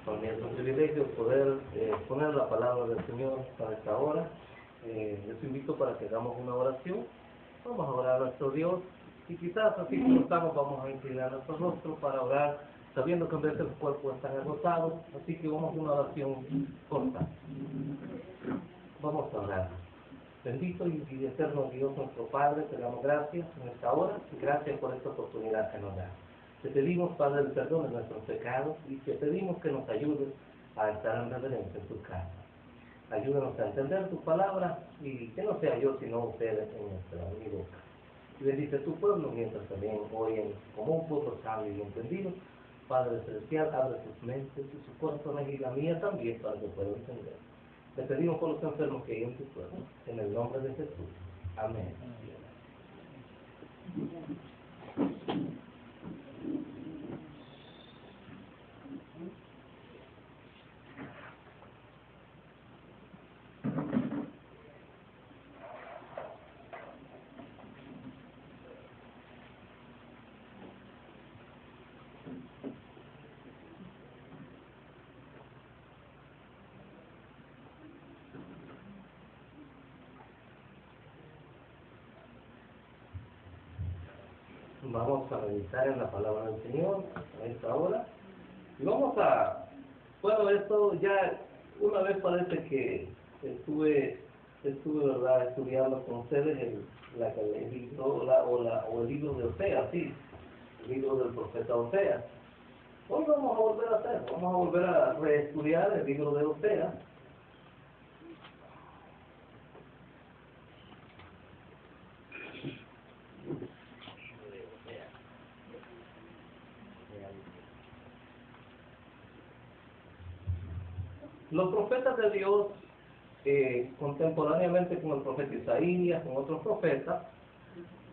Para mí es un privilegio poder poner la palabra del Señor para esta hora. Les invito para que hagamos una oración. Vamos a orar a nuestro Dios y quizás así como estamos vamos a inclinar nuestro rostro para orar, sabiendo que a veces el cuerpo está agotado, así que vamos a una oración corta. Vamos a orar. Bendito y eterno Dios nuestro Padre, te damos gracias en esta hora y gracias por esta oportunidad que nos da. Te pedimos, Padre, el perdón de nuestros pecados y te pedimos que nos ayudes a estar en reverencia en tu casa. Ayúdanos a entender tu palabra y que no sea yo sino ustedes en mi boca. Y bendice tu pueblo mientras también oyen como un pueblo sabio y entendido. Padre celestial, abre sus mentes y sus corazones y la mía también para que puedan entender. Te pedimos por los enfermos que hay en tu pueblo, en el nombre de Jesús. Amén. Vamos a meditar en la palabra del Señor a esta hora. Y vamos a, bueno, esto ya una vez parece que estuve ¿verdad?, estudiando con ustedes el libro, o el libro de Oseas, sí, el libro del profeta Oseas. Hoy vamos a volver a hacer, vamos a volver a reestudiar el libro de Oseas. Los profetas de Dios, contemporáneamente con el profeta Isaías, con otros profetas,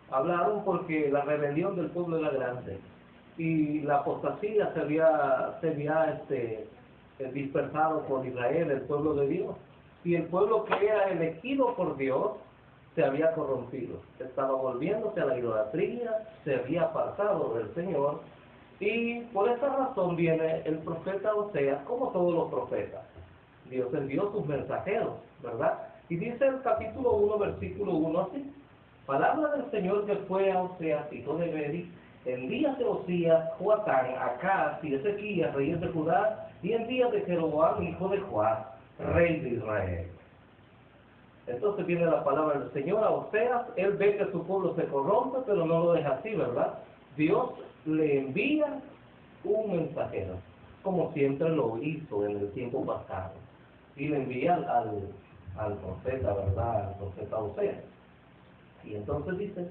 hablaron porque la rebelión del pueblo era grande y la apostasía se había dispersado por Israel, el pueblo de Dios, y el pueblo que era elegido por Dios se había corrompido, estaba volviéndose a la idolatría, se había apartado del Señor, y por esa razón viene el profeta Oseas, como todos los profetas. Dios envió sus mensajeros, ¿verdad? Y dice el capítulo 1, versículo 1 así: palabra del Señor que fue a Oseas, hijo de Beri, en días de Osías, Joatán, Acaz y Ezequías, reyes de Judá, y en días de Jeroboam, hijo de Joás, rey de Israel. Entonces viene la palabra del Señor a Oseas. Él ve que su pueblo se corrompe, pero no lo deja así, ¿verdad? Dios le envía un mensajero, como siempre lo hizo en el tiempo pasado, y le envía al profeta, ¿verdad?, al profeta Oseas. Y entonces dice: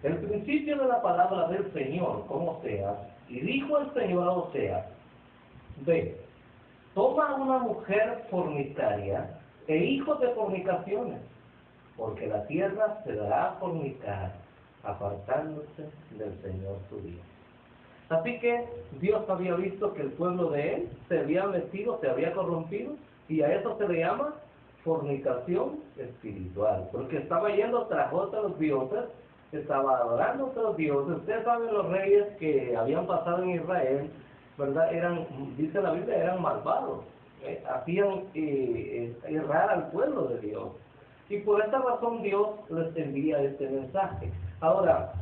el principio de la palabra del Señor con Oseas, y dijo el Señor a Oseas: ve, toma una mujer fornicaria e hijos de fornicaciones, porque la tierra se dará a fornicar, apartándose del Señor su Dios. Así que Dios había visto que el pueblo de él se había metido, se había corrompido, y a eso se le llama fornicación espiritual, porque estaba yendo tras otros dioses, estaba adorando a otros dioses. Ustedes saben, los reyes que habían pasado en Israel, ¿verdad?, dice la Biblia, eran malvados, hacían errar al pueblo de Dios, y por esta razón Dios les envía este mensaje. Ahora,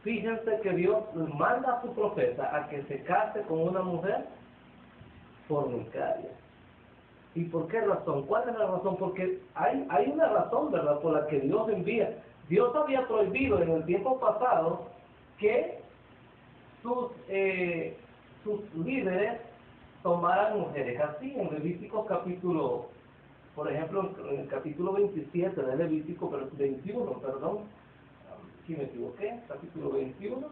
fíjense que Dios manda a su profeta a que se case con una mujer fornicaria. ¿Y por qué razón? ¿Cuál es la razón? Porque hay una razón, ¿verdad?, por la que Dios envía. Dios había prohibido en el tiempo pasado que sus líderes tomaran mujeres así. En Levítico capítulo, por ejemplo, en el capítulo 27 de Levítico, 21, perdón, aquí me equivoqué, capítulo 21,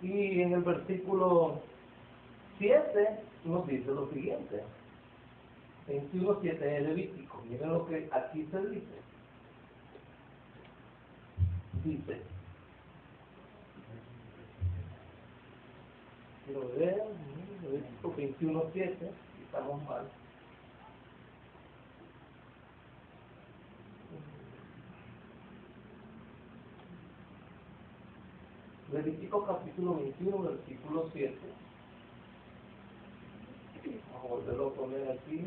y en el versículo 7 nos dice lo siguiente: 21:7 de Levítico. Miren lo que aquí se dice. Dice, quiero ver, Levítico 21:7, estamos mal. Levítico capítulo 21, versículo 7. Vamos a volverlo a poner aquí,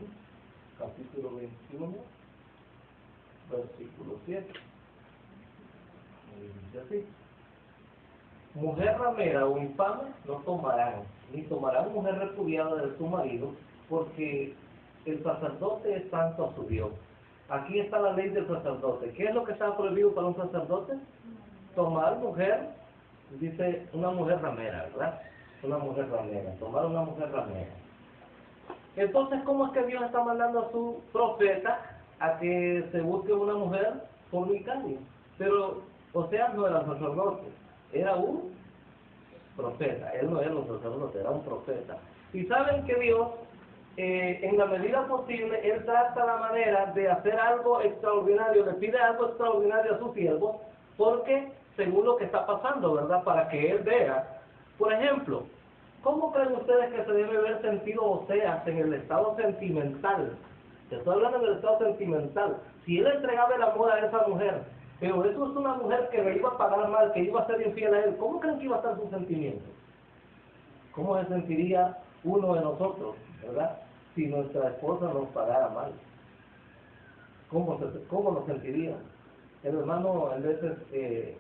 capítulo 21, versículo 7. Y dice así: mujer ramera o infame no tomarán, ni tomarán mujer repudiada de su marido, porque el sacerdote es santo a su Dios. Aquí está la ley del sacerdote. ¿Qué es lo que está prohibido para un sacerdote? Tomar mujer, dice una mujer ramera, ¿verdad? Una mujer ramera, tomar una mujer ramera. Entonces, ¿cómo es que Dios está mandando a su profeta a que se busque una mujer fornicaria? Pero Oseas no era sacerdote, era un profeta. Él no era un sacerdote, era un profeta. Y saben que Dios, en la medida posible, Él trata la manera de hacer algo extraordinario, le pide algo extraordinario a su siervo, porque según lo que está pasando, ¿verdad? Para que Él vea. Por ejemplo, ¿cómo creen ustedes que se debe haber sentido Oseas en el estado sentimental? Estoy hablando del estado sentimental. Si él entregaba el amor a esa mujer, pero eso es una mujer que le iba a pagar mal, que iba a ser infiel a él, ¿cómo creen que iba a estar su sentimiento? ¿Cómo se sentiría uno de nosotros, verdad? Si nuestra esposa nos pagara mal. ¿Cómo nos sentiríamos? El hermano a veces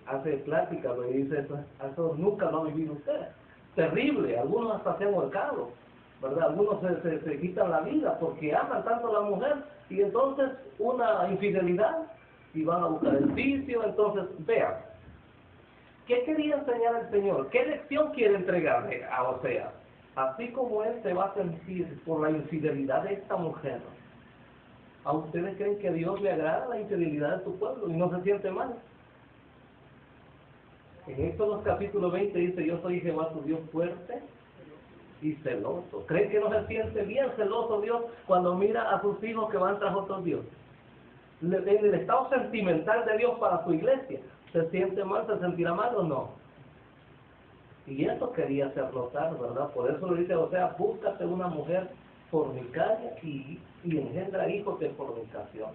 hace plática y dice, eso nunca lo ha vivido usted. Terrible, algunos hasta se han ahorcado, ¿verdad? Algunos se quitan la vida porque aman tanto a la mujer y entonces una infidelidad y van a buscar el vicio. Entonces, vean, ¿qué quería enseñar el Señor? ¿Qué lección quiere entregarle a Oseas? Así como él se va a sentir por la infidelidad de esta mujer, ¿a ustedes creen que a Dios le agrada la infidelidad de su pueblo y no se siente mal? En Éxodo capítulo 20 dice, yo soy Jehová tu Dios fuerte y celoso. ¿Creen que no se siente bien celoso Dios cuando mira a sus hijos que van tras otros dioses? En el estado sentimental de Dios para su iglesia, ¿se siente mal, se sentirá mal o no? Y eso quería hacer notar, ¿verdad? Por eso le dice, o sea, búscate una mujer fornicaria y engendra hijos de fornicación.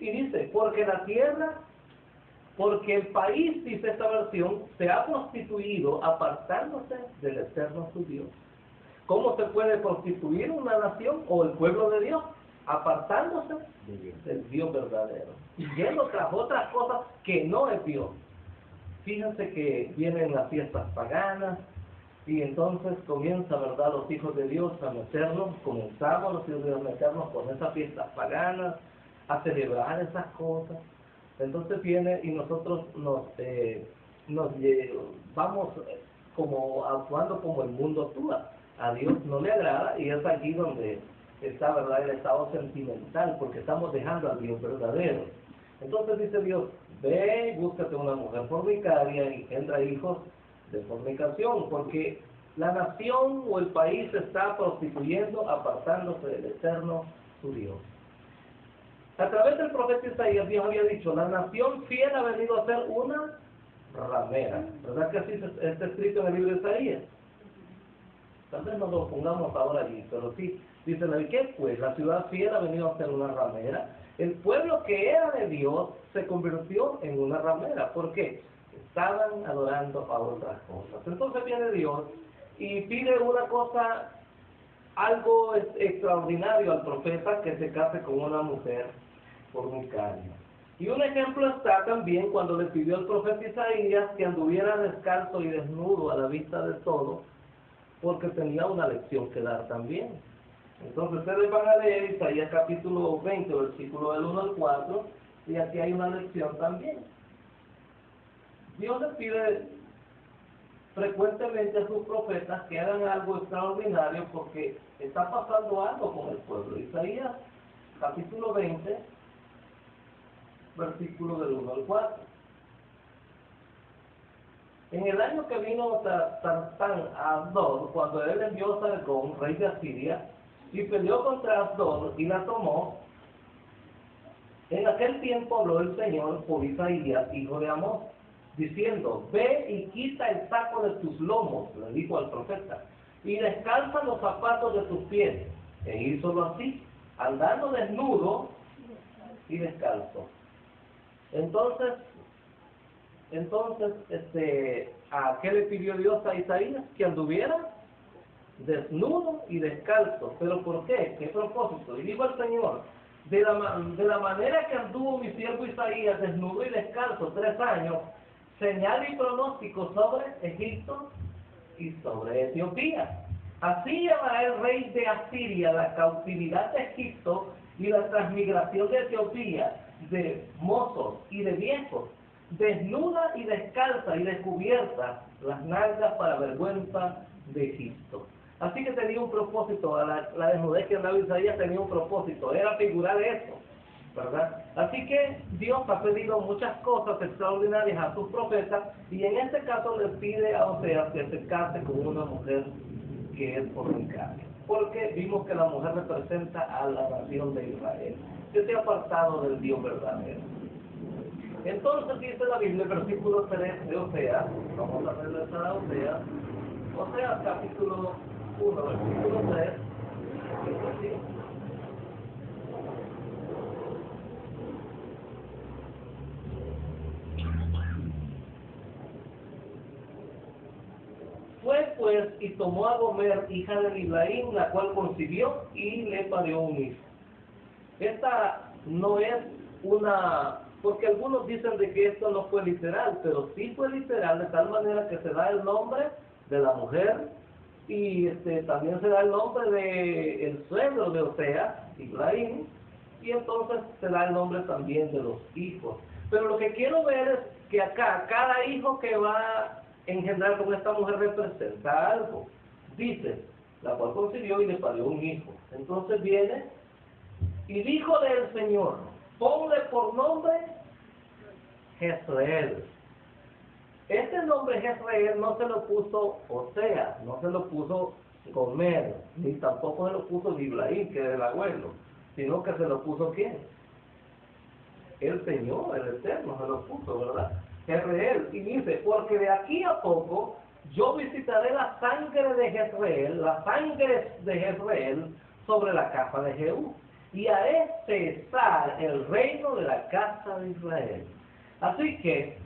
Y dice, porque la tierra, porque el país, dice esta versión, se ha prostituido apartándose del eterno su Dios. ¿Cómo se puede prostituir una nación o el pueblo de Dios? Apartándose del Dios verdadero y yendo tras otras cosas que no es Dios. Fíjense que vienen las fiestas paganas y entonces comienza, ¿verdad?, los hijos de Dios a meternos, comenzamos los hijos de Dios a meternos con esas fiestas paganas, a celebrar esas cosas. Entonces viene y nosotros vamos como actuando como el mundo actúa. A Dios no le agrada y es aquí donde está, ¿verdad?, el estado sentimental, porque estamos dejando al Dios verdadero. Entonces dice Dios, ve y búscate una mujer fornicaria y engendra hijos de fornicación, porque la nación o el país se está prostituyendo, apartándose del eterno su Dios. A través del profeta Isaías, Dios había dicho, la nación fiel ha venido a ser una ramera. ¿Verdad que así está escrito en el libro de Isaías? Tal vez no lo pongamos ahora allí, pero sí, dice la Biblia, ¿qué pues? La ciudad fiel ha venido a ser una ramera. El pueblo que era de Dios se convirtió en una ramera. ¿Por qué? Estaban adorando a otras cosas. Entonces viene Dios y pide una cosa, algo extraordinario al profeta, que se case con una mujer fornicaria. Y un ejemplo está también cuando le pidió al profeta Isaías que anduviera descalzo y desnudo a la vista de todos, porque tenía una lección que dar también. Entonces ustedes van a leer Isaías capítulo 20, versículo del 1 al 4, y aquí hay una lección también. Dios le pide frecuentemente a sus profetas que hagan algo extraordinario porque está pasando algo con el pueblo. Isaías capítulo 20, versículo del 1 al 4. En el año que vino Tarsán a Asdod, cuando él envió a Sargón, rey de Asiria, y peleó contra Asdod y la tomó, en aquel tiempo habló el Señor por Isaías, hijo de Amós, diciendo, ve y quita el saco de tus lomos, le dijo al profeta, y descalza los zapatos de tus pies. E hízolo así, andando desnudo y descalzo. Entonces, ¿a qué le pidió Dios a Isaías? Que anduviera desnudo y descalzo. ¿Pero por qué? ¿Qué propósito? Y dijo el Señor, de la manera que anduvo mi siervo Isaías, desnudo y descalzo, 3 años, señal y pronóstico sobre Egipto y sobre Etiopía. Así llevará el rey de Asiria la cautividad de Egipto y la transmigración de Etiopía, de mozos y de viejos, desnuda y descalza y descubierta las nalgas para vergüenza de Egipto. Así que tenía un propósito, la desnudez que andaba Isaías tenía un propósito, era figurar eso, ¿verdad? Así que Dios ha pedido muchas cosas extraordinarias a sus profetas, y en este caso le pide a Oseas que se case con una mujer que es fornicaria, porque vimos que la mujer representa a la nación de Israel, que se ha apartado del Dios verdadero. Entonces dice la Biblia, versículo 3 de Oseas, vamos a regresar a Oseas capítulo 1, versículo 3, dice así: fue pues y tomó a Gomer, hija de Diblaim, la cual concibió y le parió un hijo. Esta no es una, porque algunos dicen de que esto no fue literal, pero sí fue literal, de tal manera que se da el nombre de la mujer, y también se da el nombre de el suegro de Oseas, Diblaim, y entonces se da el nombre también de los hijos. Pero lo que quiero ver es que acá, cada hijo que va a engendrar con esta mujer representa algo. Dice, la cual concibió y le parió un hijo. Entonces viene y díjole el Señor, ponle por nombre Jezreel. Este nombre Jezreel no se lo puso Oseas, no se lo puso Gomer, ni tampoco se lo puso Diblaim, que es el abuelo, sino que se lo puso ¿quién? El Señor, el Eterno, se lo puso, ¿verdad? Jezreel. Y dice, porque de aquí a poco yo visitaré la sangre de Jezreel, la sangre de Jezreel sobre la casa de Jehú, y haré cesar el reino de la casa de Israel. Así que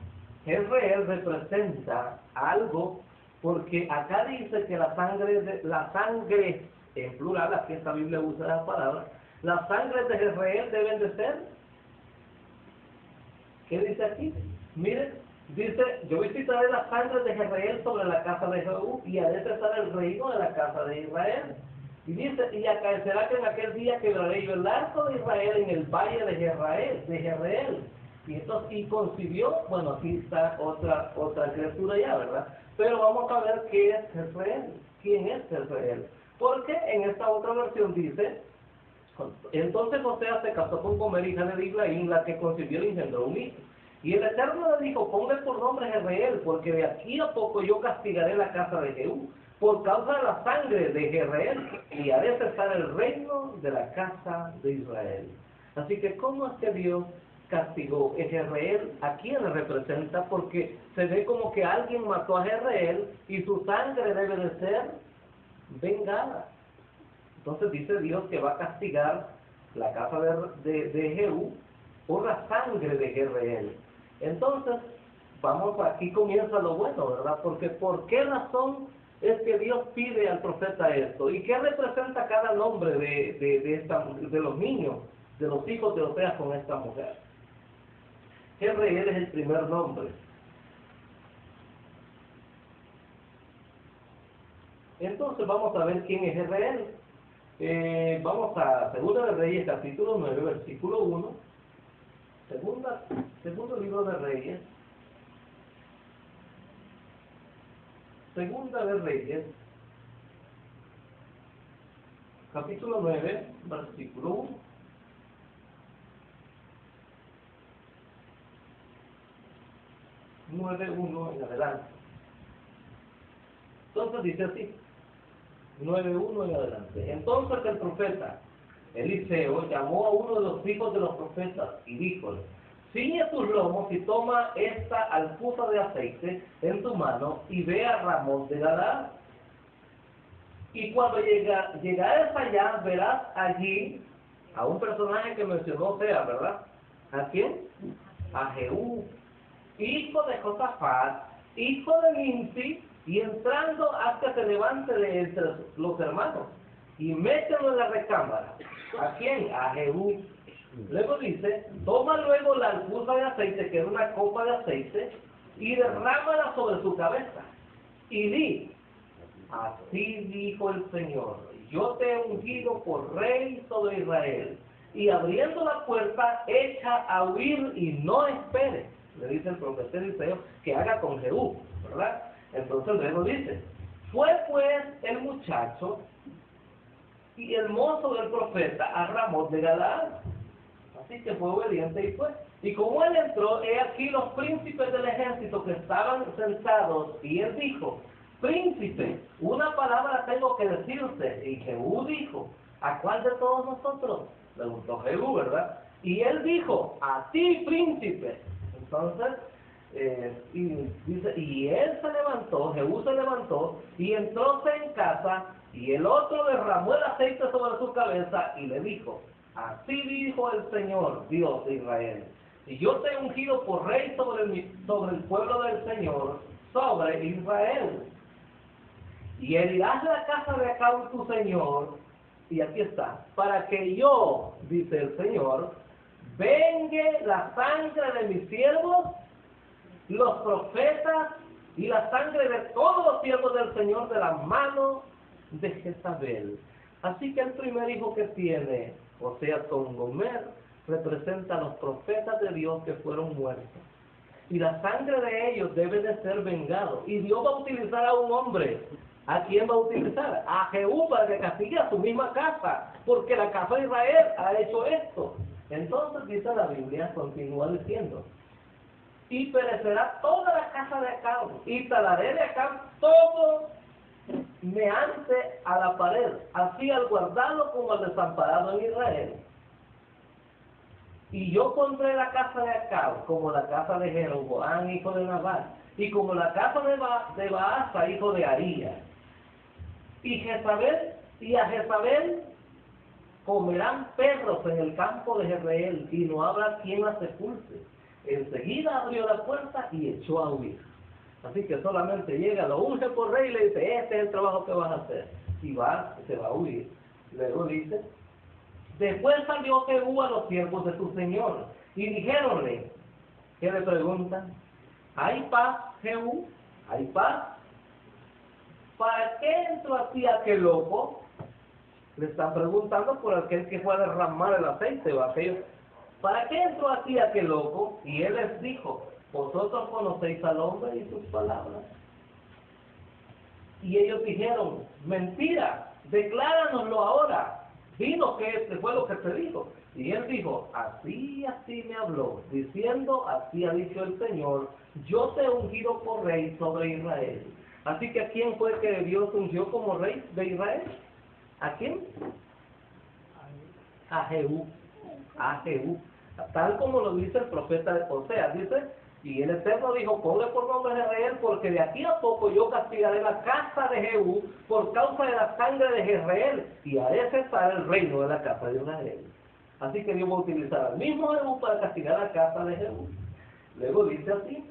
Jezreel representa algo, porque acá dice que la sangre en plural, aquí esta Biblia usa la palabra, las sangres de Jezreel deben de ser, ¿qué dice aquí? Miren, dice, yo visitaré la sangre de Jezreel sobre la casa de Jehú y haré cesar el reino de la casa de Israel. Y dice, y acaecerá que en aquel día quebraré yo el arco de Israel en el valle de Jezreel. Y entonces, y concibió, bueno, aquí está otra criatura ya, ¿verdad? Pero vamos a ver qué es Jezreel, quién es Jezreel. Porque en esta otra versión dice, entonces Oseas se casó con Gomer, hija de Diblaim, la que concibió y engendró un hijo. Y el Eterno le dijo, ponle por nombre Jezreel, porque de aquí a poco yo castigaré la casa de Jehú, por causa de la sangre de Jezreel, y haré cesar el reino de la casa de Israel. Así que, ¿cómo es que Dios castigó a Jezreel? ¿A quién le representa? Porque se ve como que alguien mató a Jezreel, y su sangre debe de ser vengada. Entonces dice Dios que va a castigar la casa de Jehú por la sangre de Jezreel. Entonces, aquí comienza lo bueno, ¿verdad? Porque ¿por qué razón es que Dios pide al profeta esto? ¿Y qué representa cada nombre de los niños, de los hijos de Oseas con esta mujer? Jezreel es el primer nombre. Entonces vamos a ver quién es Jezreel. Vamos a Segunda de Reyes, capítulo 9, versículo 1. Segundo libro de Reyes. Segunda de Reyes, capítulo 9, versículo 1. Nueve, 1 en adelante. Entonces dice así, 9:1 en adelante. Entonces el profeta Eliseo llamó a uno de los hijos de los profetas y díjole, ciñe tus lomos y toma esta alfuza de aceite en tu mano y ve a Ramón de Galaad. Y cuando llegares allá, verás allí a un personaje que mencionó Oseas, ¿verdad? ¿A quién? A Jehú, hijo de Josafat, hijo de Nimsi, y entrando haz que se levante de entre los hermanos, y mételo en la recámara. ¿A quién? A Jehú. Luego dice, toma luego la alcuza de aceite, que era una copa de aceite, y derrámala sobre su cabeza. Y di, así dijo el Señor, yo te he ungido por rey sobre Israel. Y abriendo la puerta, echa a huir y no espere. Le dice el profeta Eliseo que haga con Jehú, ¿verdad? Entonces luego dice, fue pues el muchacho y el mozo del profeta a Ramot de Galaad. Así que fue obediente y fue. Y como él entró, he aquí los príncipes del ejército que estaban sentados, y él dijo, príncipe, una palabra tengo que decirte. Y Jehú dijo, ¿a cuál de todos nosotros? Preguntó Jehú, ¿verdad? Y él dijo, a ti, príncipe. Entonces, y dice, y él se levantó, Jehú se levantó, y entróse en casa, y el otro derramó el aceite sobre su cabeza, y le dijo, así dijo el Señor, Dios de Israel, y yo te he ungido por rey sobre el pueblo del Señor, sobre Israel. Y herirás la casa de Acab tu Señor, y aquí está, para que yo, dice el Señor, vengue la sangre de mis siervos, los profetas, y la sangre de todos los siervos del Señor de la mano de Jezabel. Así que el primer hijo que tiene, o sea, con Gomer, representa a los profetas de Dios que fueron muertos. Y la sangre de ellos debe de ser vengado. Y Dios va a utilizar a un hombre. ¿A quién va a utilizar? A Jehú, para que castigue a su misma casa, porque la casa de Israel ha hecho esto. Entonces dice la Biblia, continúa diciendo, y perecerá toda la casa de Acab, y talaré de Acab todo meante a la pared, así al guardarlo como al desamparado en Israel. Y yo pondré la casa de Acab como la casa de Jeroboam, hijo de Nabat, y como la casa de Baasa, hijo de Arías. Y a Jezabel comerán perros en el campo de Jezreel, y no habrá quien la sepulte. Enseguida abrió la puerta y echó a huir. Así que solamente llega, lo unge por rey y le dice, este es el trabajo que vas a hacer. Y se va a huir. Luego dice, después salió Jehú a los siervos de su señor, y dijéronle, ¿qué le preguntan? ¿Hay paz, Jehú? ¿Hay paz? ¿Para qué entró así aquel loco? Le están preguntando por aquel que fue a derramar el aceite o aquello. ¿Para qué entró así aquel loco? Y él les dijo, vosotros conocéis al hombre y sus palabras. Y ellos dijeron, mentira, decláranoslo ahora. Dinos que este fue lo que te dijo. Y él dijo, así me habló, diciendo, así ha dicho el Señor, yo te he ungido por rey sobre Israel. Así que ¿a quién fue que Dios ungió como rey de Israel? ¿A quién? A Jehú. A Jehú. Tal como lo dice el profeta de Oseas, dice, y el Eterno dijo, ponle por nombre de Jezreel, porque de aquí a poco yo castigaré la casa de Jehú por causa de la sangre de Jezreel, y haré cesar el reino de la casa de Israel. Así que Dios va a utilizar al mismo Jehú para castigar la casa de Jehú. Luego dice así,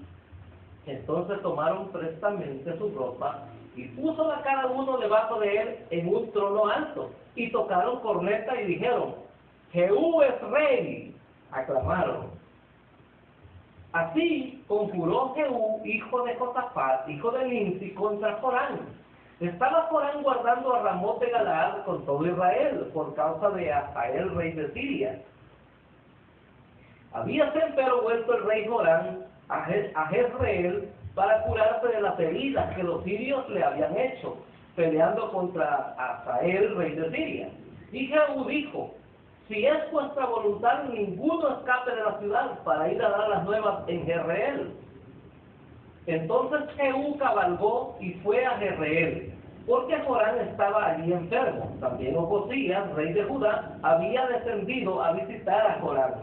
entonces tomaron prestamente su ropa, y puso a cada uno debajo de él en un trono alto, y tocaron corneta y dijeron, Jehú es rey. Aclamaron. Así conjuró Jehú, hijo de Josafat, hijo de Nimsi, contra Jorán. Estaba Jorán guardando a Ramot de Galaad con todo Israel, por causa de Hazael, rey de Siria. Habíase empero vuelto el rey Jorán a Jezreel para curarse de las heridas que los sirios le habían hecho, peleando contra Hazael, rey de Siria. Y Jehú dijo, si es vuestra voluntad, ninguno escape de la ciudad para ir a dar las nuevas en Jezreel. Entonces Jehú cabalgó y fue a Jezreel, porque Jorán estaba allí enfermo. También Ocosías, rey de Judá, había descendido a visitar a Jorán.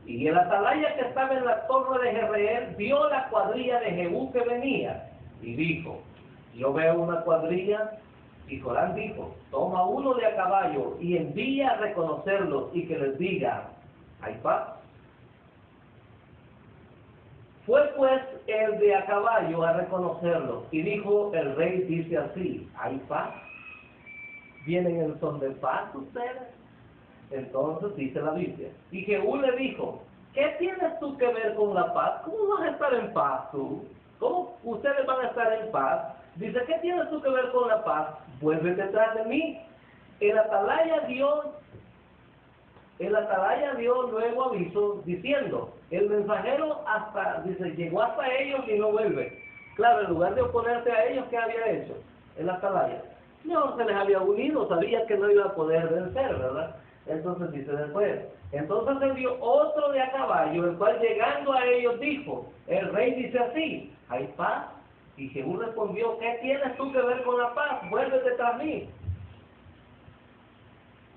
Y el atalaya que estaba en la torre de Jezreel vio la cuadrilla de Jehú que venía, y dijo, yo veo una cuadrilla. Y Jorán dijo, toma uno de a caballo y envía a reconocerlos y que les diga, ¿hay paz? Fue pues el de a caballo a reconocerlo, y dijo: el rey dice así, ¿hay paz? ¿Vienen en son de paz ustedes? Entonces dice la Biblia, y Jehú le dijo: ¿qué tienes tú que ver con la paz? ¿Cómo vas a estar en paz tú? ¿Cómo ustedes van a estar en paz? Dice: ¿qué tienes tú que ver con la paz? Vuelve detrás de mí. El atalaya dio luego aviso diciendo: el mensajero llegó hasta ellos y no vuelve. Claro, en lugar de oponerse a ellos, ¿qué había hecho el atalaya? No, se les había unido, sabía que no iba a poder vencer, ¿verdad? Entonces dice después: entonces envió otro de a caballo, el cual llegando a ellos dijo: el rey dice así, ¿hay paz? Y Jehú respondió: ¿qué tienes tú que ver con la paz? Vuélvete tras mí.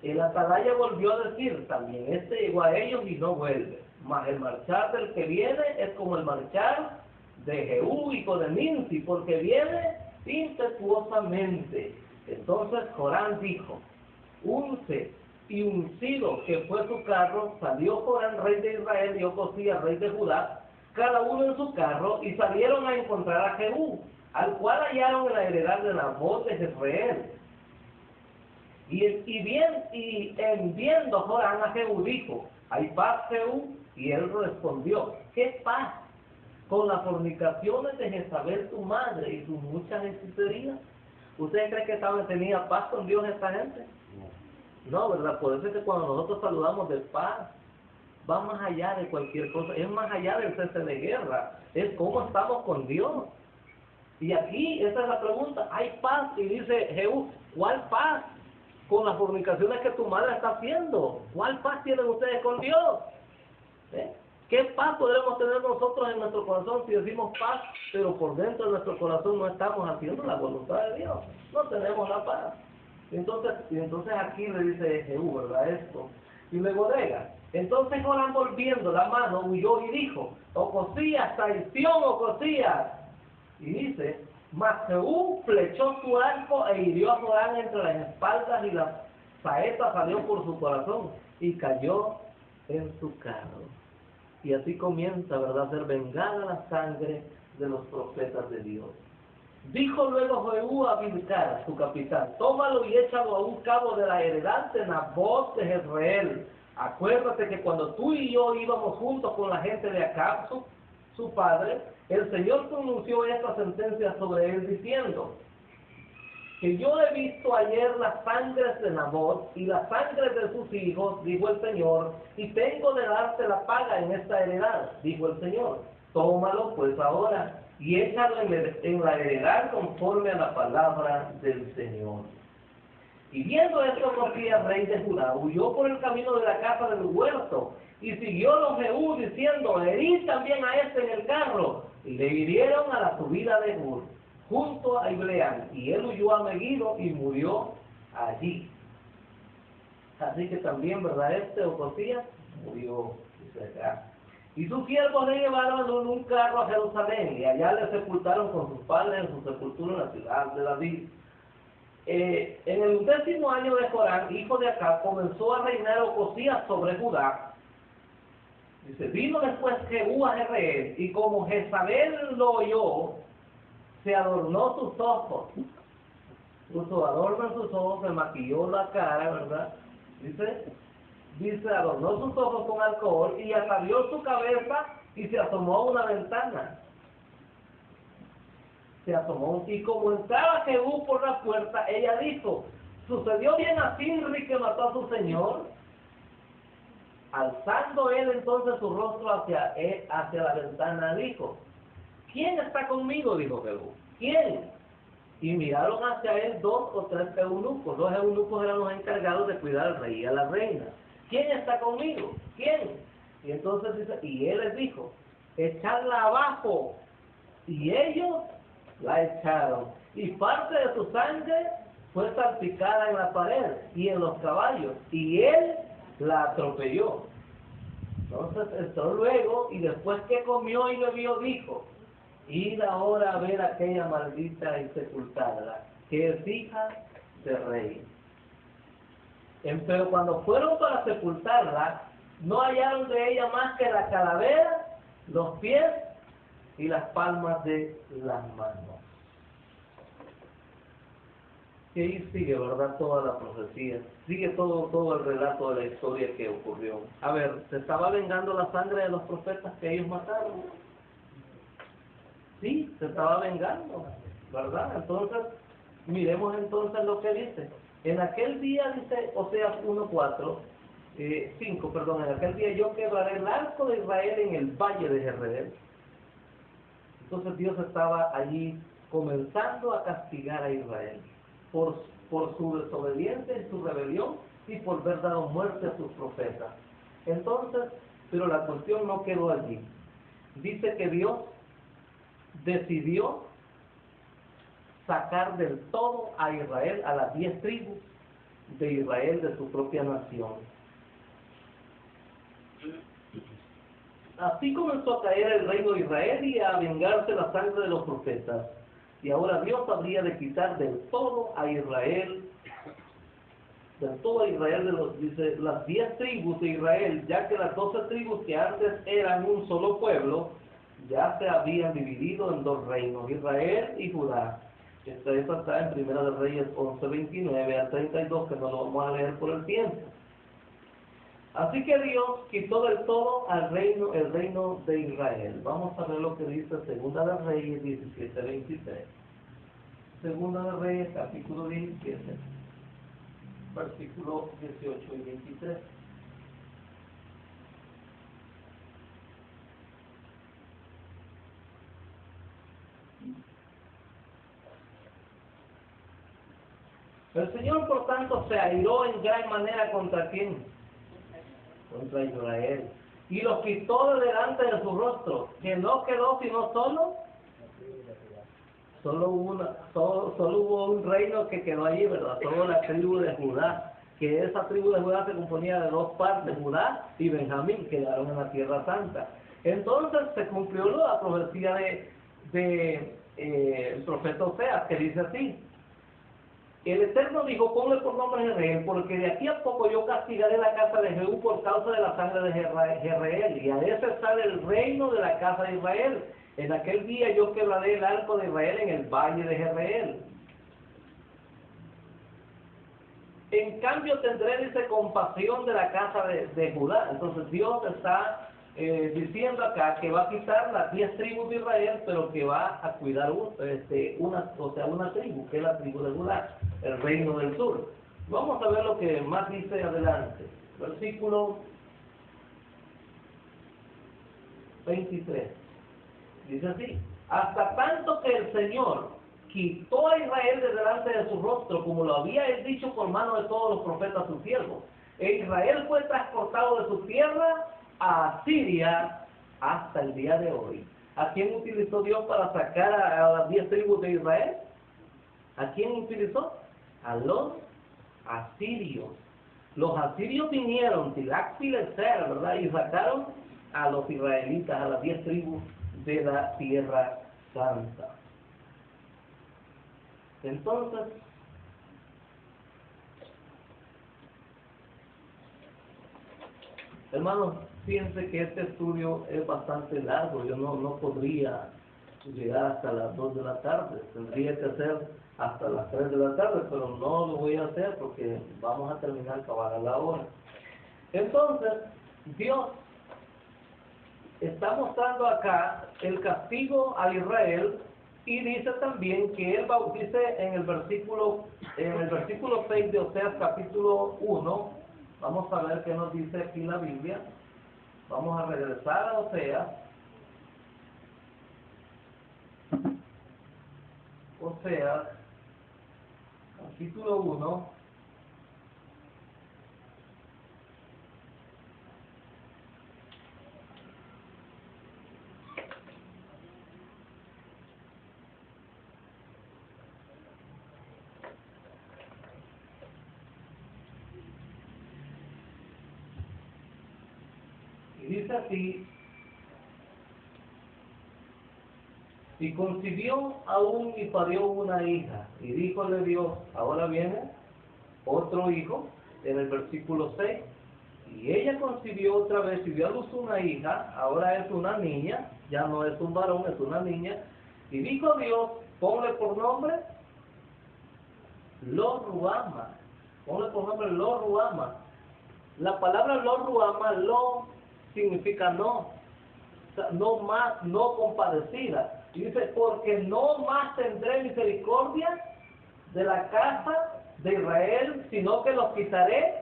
El atalaya volvió a decir: también llegó a ellos y no vuelve. Mas el marchar del que viene es como el marchar de Jehú, hijo de Nimsi, porque viene impetuosamente. Entonces Joram dijo: unce y uncido que fue su carro, salió Joram, rey de Israel, y Ocosías, rey de Judá, cada uno en su carro, y salieron a encontrar a Jehú, al cual hallaron en la heredad de Nabot de Jezreel. Y viendo Joram a Jehú, dijo: ¿hay paz, Jehú? Y él respondió: ¿qué paz? Con las fornicaciones de Jezabel tu madre y sus muchas hechicerías. ¿Ustedes creen que tenía paz con Dios esta gente? No, ¿verdad? Por eso es que cuando nosotros saludamos de paz, va más allá de cualquier cosa, es más allá del cese de guerra, es cómo estamos con Dios. Y aquí, esa es la pregunta: ¿hay paz? Y dice Jehú: ¿cuál paz? Con las fornicaciones que tu madre está haciendo. ¿Cuál paz tienen ustedes con Dios? ¿Qué paz podremos tener nosotros en nuestro corazón si decimos paz, pero por dentro de nuestro corazón no estamos haciendo la voluntad de Dios? No tenemos la paz. Entonces aquí le dice Jehú, ¿verdad? Esto. Y luego agrega: entonces Joram, volviendo la mano, huyó y dijo: Ocosías, traición, Ocosías. Y dice: mas Jehú flechó su arco e hirió a Joram entre las espaldas, y la saeta salió por su corazón y cayó en su carro. Y así comienza, ¿verdad?, a ser vengada la sangre de los profetas de Dios. Dijo luego Jehú a Bidkar, su capitán: tómalo y échalo a un cabo de la heredad de Nabot de Jezreel. Acuérdate que cuando tú y yo íbamos juntos con la gente de Acab, su padre, el Señor pronunció esta sentencia sobre él diciendo: que yo he visto ayer las sangres de Nabot y las sangres de sus hijos, dijo el Señor, y tengo de darte la paga en esta heredad, dijo el Señor. Tómalo pues ahora y échalo en la heredad conforme a la palabra del Señor. Y viendo esto, Ocosías, rey de Judá, huyó por el camino de la casa del huerto, y siguiólo Jehú diciendo: herid también a este en el carro. Y le hirieron a la subida de Gur, junto a Ibleam, y él huyó a Megiddo y murió allí. Así que también, ¿verdad?, Ocosías murió, dice acá. Y sus siervos le llevaron en un carro a Jerusalén, y allá le sepultaron con sus padres en su sepultura en la ciudad de David. En el 10º año de Joram, hijo de Acab, comenzó a reinar Ocosías sobre Judá. Dice: vino después Jehú a Jezreel, y como Jezabel lo oyó, se adornó sus ojos, puso adorno en sus ojos, se maquilló la cara, ¿verdad? Dice, adornó sus ojos con alcohol, y atavió su cabeza y se asomó a una ventana. Se asomó, y como entraba Jehú por la puerta, ella dijo: ¿sucedió bien a Sinri que mató a su señor? Alzando él entonces su rostro hacia la ventana, dijo: ¿quién está conmigo? Dijo Jehú. ¿Quién? Y miraron hacia él 2 o 3 eunucos. Los eunucos eran los encargados de cuidar al rey y a la reina. ¿Quién está conmigo? ¿Quién? Y entonces dice, y él les dijo: echadla abajo. Y ellos la echaron, y parte de su sangre fue salpicada en la pared y en los caballos, y él la atropelló. Entonces entró luego, y después que comió y bebió, dijo: id ahora a ver a aquella maldita y sepultarla, que es hija de rey. Pero cuando fueron para sepultarla, no hallaron de ella más que la calavera, los pies y las palmas de las manos. Y ahí sigue, ¿verdad?, toda la profecía. Sigue todo el relato de la historia que ocurrió. A ver, ¿se estaba vengando la sangre de los profetas que ellos mataron? Sí, se estaba vengando, ¿verdad? Entonces, miremos entonces lo que dice. En aquel día, dice Oseas 5, perdón, en aquel día yo quebraré el arco de Israel en el valle de Jezreel. Entonces Dios estaba allí comenzando a castigar a Israel por su desobediencia y su rebelión y por haber dado muerte a sus profetas. Entonces, pero la cuestión no quedó allí. Dice que Dios decidió sacar del todo a Israel, a las 10 tribus de Israel, de su propia nación. Así comenzó a caer el reino de Israel y a vengarse la sangre de los profetas. Y ahora Dios habría de quitar del todo a Israel, dice, las 10 tribus de Israel, ya que las 12 tribus que antes eran un solo pueblo, ya se habían dividido en 2 reinos, Israel y Judá. Eso está en Primera de Reyes 11:29 al 32, que no lo vamos a leer por el tiempo. Así que Dios quitó del todo el reino de Israel. Vamos a ver lo que dice Segunda de Reyes 17:23. Segunda de Reyes, capítulo 17, versículos 18 y 23. El Señor, por tanto, se airó en gran manera ¿contra quién? Contra Israel. Y los quitó de delante de su rostro, que no quedó sino solo hubo un reino que quedó allí, ¿verdad? Solo la tribu de Judá, que esa tribu de Judá se componía de 2 partes, Judá y Benjamín, quedaron en la Tierra Santa. Entonces se cumplió la profecía el profeta Oseas, que dice así: el Eterno dijo, ponle por nombre Jezreel, porque de aquí a poco yo castigaré la casa de Jehú por causa de la sangre de Jezreel, y a ese sale el reino de la casa de Israel. En aquel día yo quebraré el arco de Israel en el valle de Jezreel. En cambio tendré, dice, compasión de la casa de Judá. Entonces Dios está diciendo acá que va a quitar las 10 tribus de Israel, pero que va a cuidar una tribu, que es la tribu de Judá, el reino del sur. Vamos a ver lo que más dice adelante. Versículo 23. Dice así: hasta tanto que el Señor quitó a Israel de delante de su rostro, como lo había él dicho por mano de todos los profetas sus siervos. E Israel fue transportado de su tierra a Asiria hasta el día de hoy. ¿A quién utilizó Dios para sacar a las 10 tribus de Israel? ¿A quién utilizó? A los asirios. Los asirios vinieron, Tilac-Pileser, ¿verdad? Y sacaron a los israelitas, a las 10 tribus de la Tierra Santa. Entonces, hermanos, fíjense que este estudio es bastante largo. Yo no podría llegar hasta las 2 de la tarde. Tendría que hacer hasta las 3 de la tarde, pero no lo voy a hacer porque vamos a terminar a la hora. Entonces, Dios está mostrando acá el castigo a Israel, y dice también que él bautice en el versículo 6 de Oseas capítulo 1. Vamos a ver qué nos dice aquí la Biblia. Vamos a regresar a Oseas. Oseas capítulo 1. Dice así: y concibió aún y parió una hija, y díjole Dios, ahora viene otro hijo, en el versículo 6, Y ella concibió otra vez y dio a luz una hija, ahora es una niña, ya no es un varón, es una niña. Y dijo Dios, ponle por nombre Lo Ruama. Ponle por nombre Lo Ruama. La palabra Lo Ruama, Lo significa no. O sea, no más, no compadecida. Y dice, porque no más tendré misericordia de la casa de Israel, sino que los quitaré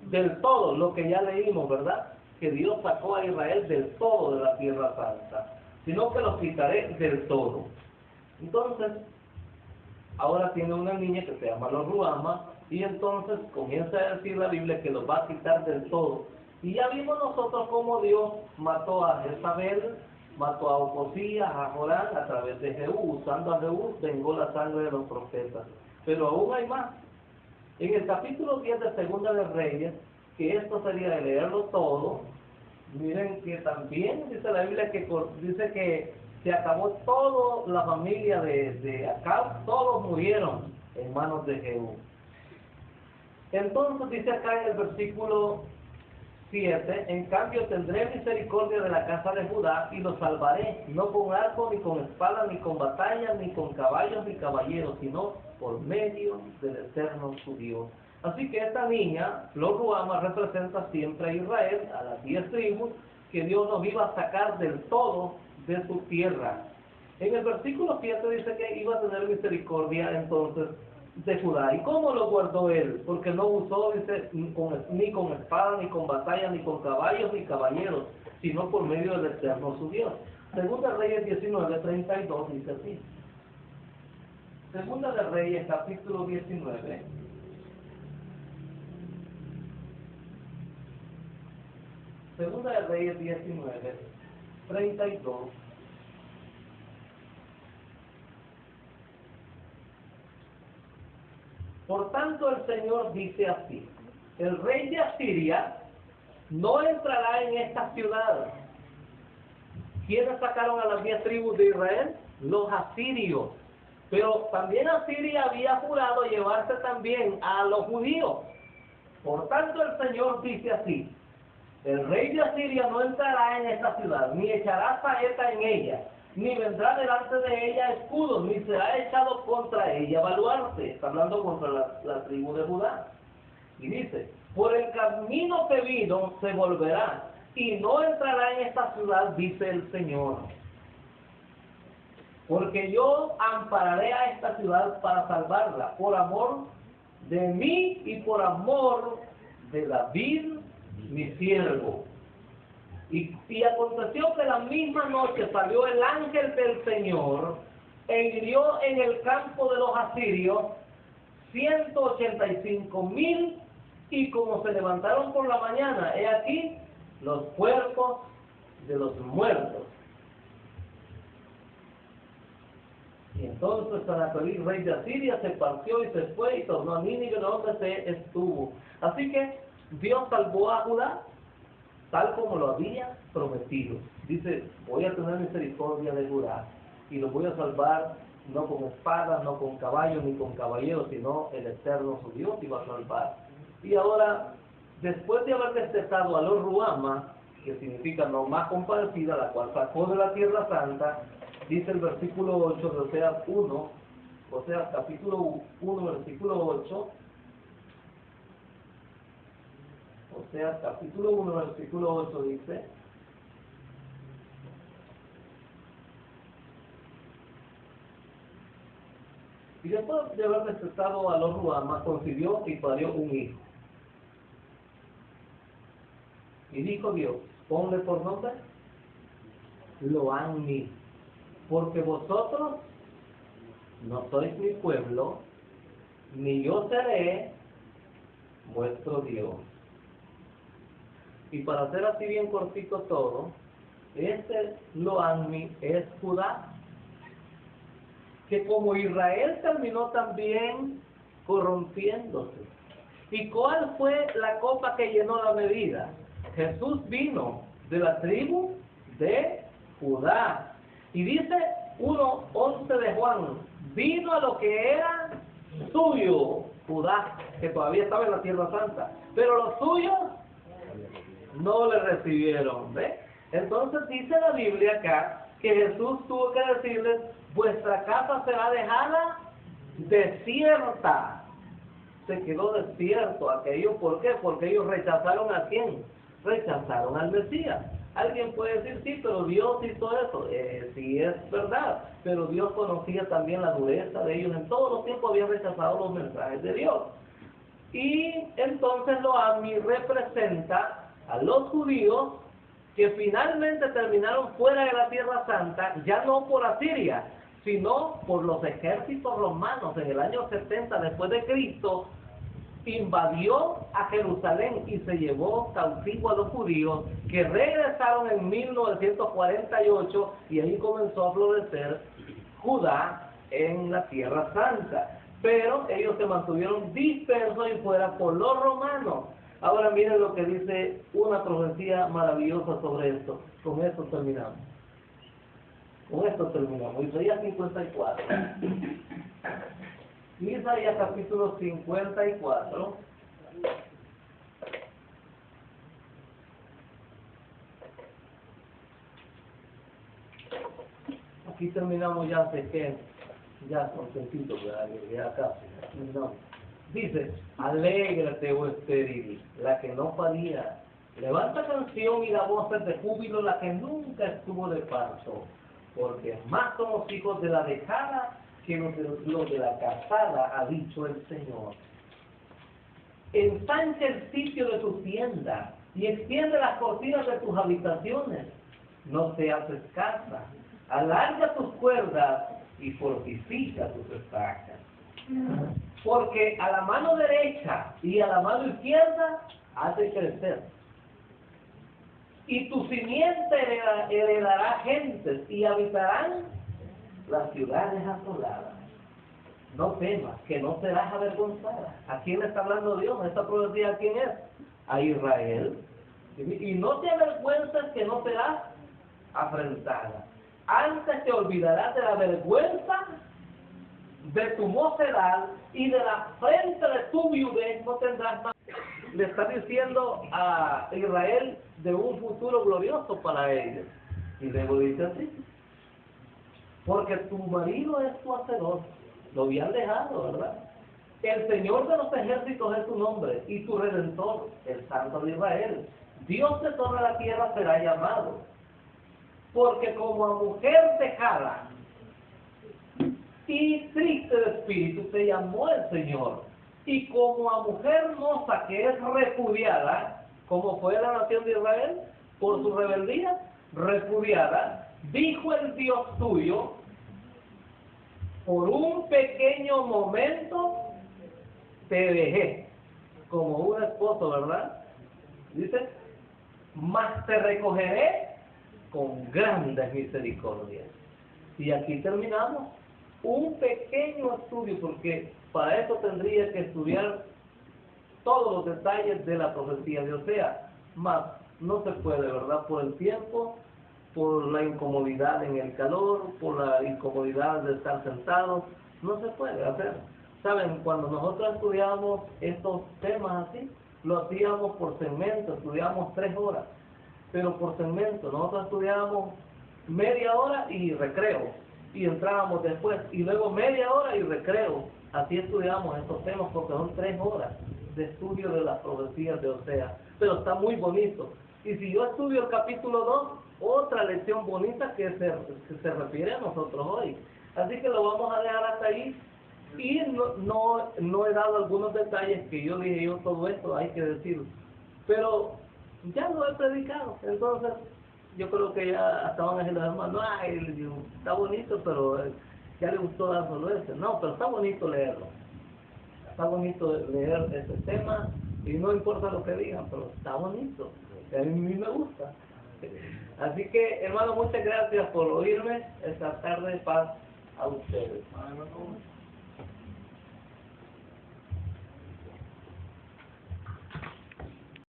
del todo, lo que ya leímos, ¿verdad? Que Dios sacó a Israel del todo de la tierra santa, sino que los quitaré del todo. Entonces, ahora tiene una niña que se llama Lo Ruama, y entonces comienza a decir la Biblia que los va a quitar del todo. Y ya vimos nosotros cómo Dios mató a Jezabel, mató a Ocosías, a Jorán, a través de Jehú. Usando a Jehú, vengó la sangre de los profetas. Pero aún hay más. En el capítulo 10 de Segunda de Reyes, que esto sería de leerlo todo, miren que también dice la Biblia que dice que se acabó toda la familia de Acab, todos murieron en manos de Jehú. Entonces dice acá en el versículo 7, en cambio tendré misericordia de la casa de Judá y los salvaré, no con arco, ni con espada, ni con batalla, ni con caballos, ni caballeros, sino por medio del Eterno su Dios. Así que esta niña, Lo Ruama, representa siempre a Israel, a las 10 tribus, que Dios nos iba a sacar del todo de su tierra. En el versículo 7 dice que iba a tener misericordia entonces de Judá. ¿Y cómo lo guardó él? Porque no usó, dice, ni con espada, ni con batalla, ni con caballos, ni caballeros, sino por medio del Eterno su Dios. Segunda de Reyes 19:32 dice así. Segunda de Reyes, capítulo 19. Segunda de Reyes 19:32. Por tanto el Señor dice así, el rey de Asiria no entrará en esta ciudad. ¿Quiénes sacaron a las 10 tribus de Israel? Los asirios. Pero también Asiria había jurado llevarse también a los judíos. Por tanto el Señor dice así, el rey de Asiria no entrará en esta ciudad, ni echará saeta en ella, ni vendrá delante de ella escudo, ni será echado contra ella baluarte. Está hablando contra la tribu de Judá. Y dice, por el camino que vino se volverá, y no entrará en esta ciudad, dice el Señor. Porque yo ampararé a esta ciudad para salvarla, por amor de mí y por amor de David, mi siervo. Y aconteció que la misma noche salió el ángel del Señor e hirió en el campo de los asirios 185,000, y como se levantaron por la mañana, he aquí los cuerpos de los muertos. Y entonces Sanaquerib, rey de Asiria, se partió y se fue y tornó a Nínive, donde se estuvo. Así que Dios salvó a Judá tal como lo había prometido. Dice, voy a tener misericordia de Judá y lo voy a salvar no con espada, no con caballos, ni con caballeros, sino el Eterno su Dios iba a salvar. Y ahora, después de haber destacado a Lo Ruama, que significa no más compadecida, la cual sacó de la tierra santa, dice el versículo 8 de Oseas 1, Oseas capítulo 1, versículo 8, Oseas capítulo 1, versículo 8 dice, y después de haber destacado a Lo Ruama, concibió y parió un hijo. Y dijo Dios, ponle por nombre Lo-Ammi, porque vosotros no sois mi pueblo, ni yo seré vuestro Dios. Y para hacer así bien cortito todo, este Lo-Ammi es Judá, que como Israel terminó también corrompiéndose. ¿Y cuál fue la copa que llenó la medida? Jesús vino de la tribu de Judá. Y dice 1:11 de Juan, vino a lo que era suyo, Judá, que todavía estaba en la tierra santa, pero los suyos No le recibieron, ¿ve? Entonces dice la Biblia acá que Jesús tuvo que decirles, vuestra casa será dejada desierta. Se quedó desierto aquello. ¿Por qué? Porque ellos rechazaron ¿a quién? Rechazaron al Mesías. Alguien puede decir, sí, pero Dios hizo eso. Sí, es verdad, pero Dios conocía también la dureza de ellos. En todos los tiempos habían rechazado los mensajes de Dios. Y entonces Lo-Ammi representa a los judíos que finalmente terminaron fuera de la Tierra Santa, ya no por Asiria, sino por los ejércitos romanos. En el año 70 después de Cristo, invadió a Jerusalén y se llevó cautivo a los judíos, que regresaron en 1948, y ahí comenzó a florecer Judá en la Tierra Santa. Pero ellos se mantuvieron dispersos y fuera por los romanos. Ahora miren lo que dice una profecía maravillosa sobre esto. Con esto terminamos. Con esto terminamos. Isaías 54. Isaías capítulo 54. Aquí terminamos ya, sé que ya contentitos, ya casi. No. Dice, alégrate, oh estéril, la que no paría. Levanta canción y da voces de júbilo, la que nunca estuvo de parto. Porque más somos hijos de la dejada que los de la casada, ha dicho el Señor. Ensancha el sitio de tu tienda y extiende las cortinas de tus habitaciones. No seas escasa. Alarga tus cuerdas y fortifica tus estacas. Porque a la mano derecha y a la mano izquierda hace crecer. Y tu simiente heredará gentes y habitarán las ciudades asoladas. No temas, que no serás avergonzada. ¿A quién le está hablando Dios? ¿Esta profecía a quién es? A Israel. Y no te avergüences, que no serás afrentada. Antes te olvidarás de la vergüenza de tu mocedad y de la frente de tu viudez no tendrás más. Le está diciendo a Israel de un futuro glorioso para ellos. Y luego dice así, porque tu marido es tu hacedor. Lo habían dejado, ¿verdad? El Señor de los ejércitos es tu nombre y tu Redentor, el Santo de Israel. Dios de toda la tierra será llamado. Porque como a mujer dejada y triste de espíritu se llamó el Señor. Y como a mujer hermosa que es repudiada, como fue la nación de Israel, por su rebeldía, repudiada, dijo el Dios tuyo, por un pequeño momento te dejé, como un esposo, ¿verdad? Dice, mas te recogeré con grandes misericordias. Y aquí terminamos un pequeño estudio, porque para eso tendría que estudiar todos los detalles de la profecía de Osea, mas no se puede, ¿verdad? Por el tiempo, por la incomodidad en el calor, por la incomodidad de estar sentados, no se puede hacer. ¿Saben? Cuando nosotros estudiamos estos temas así, lo hacíamos por segmento, estudiamos 3 horas, pero por segmento. Nosotros estudiábamos media hora y recreo, y entrábamos después, y luego media hora y recreo. Así estudiamos estos temas porque son 3 horas de estudio de las profecías de Osea, pero está muy bonito. Y si yo estudio el capítulo 2, otra lección bonita que se refiere a nosotros hoy. Así que lo vamos a dejar hasta ahí. Y no he dado algunos detalles que yo dije, yo todo esto hay que decirlo. Pero ya lo he predicado, entonces yo creo que ya hasta van a decir los hermanos, ay, está bonito, pero ya le gustó dar solo ese. No, pero está bonito leerlo. Está bonito leer ese tema y no importa lo que digan, pero está bonito. A mí me gusta. Así que, hermano, muchas gracias por oírme esta tarde. Paz a ustedes.